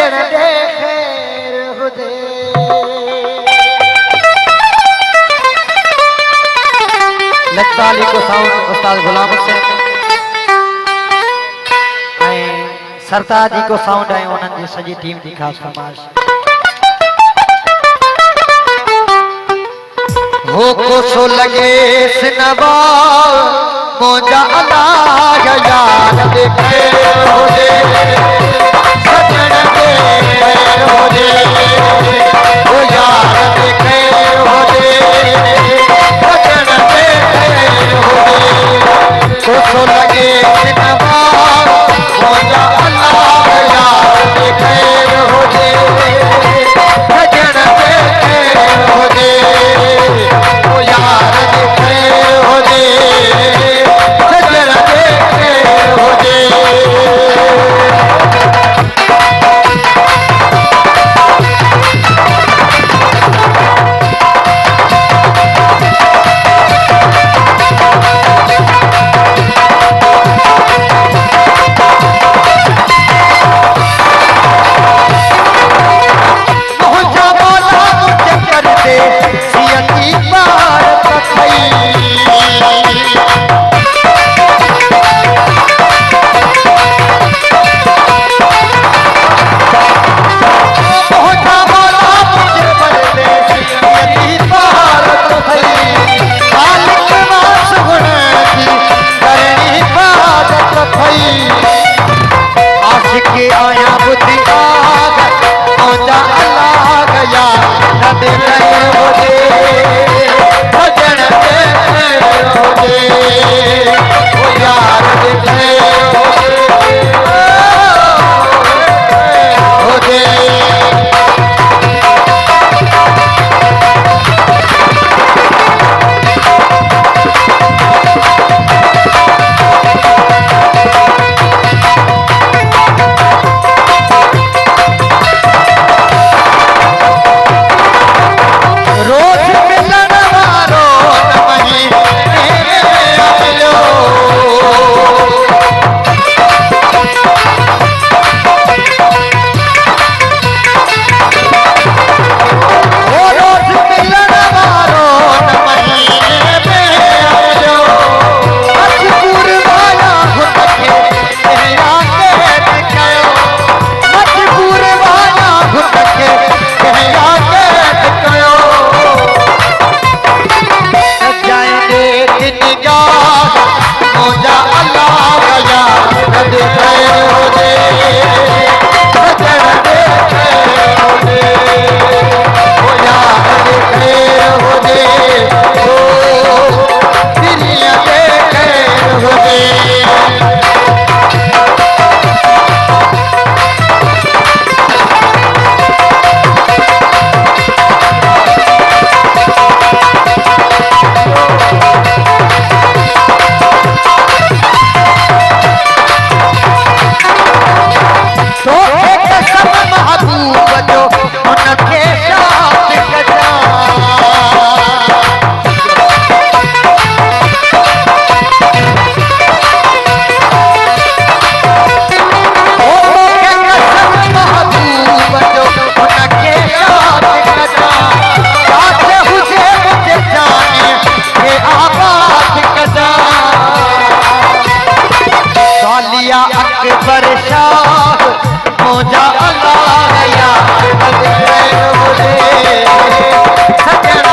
सजण दे खैर हुदे। लताली को साउंड उस्ताद गुलाम हुसैन सरताज जी को साउंड है उन्हनि जी सॼी टीम जी ख़ासि फरमाइश। हो को सो लगे सिनवा मोजा अल्लाह यार देखे होजे सजण दे होजे ओ यार देखे होजे सजण दे होजे को सो लगे सिनवा मोजा अल्लाह यार देखे होजे सजण दे होजे ओ यार देखे होजे सजण देखे होजे। अकबर शाह मोजा अल्लाह यार देखे होजे सजण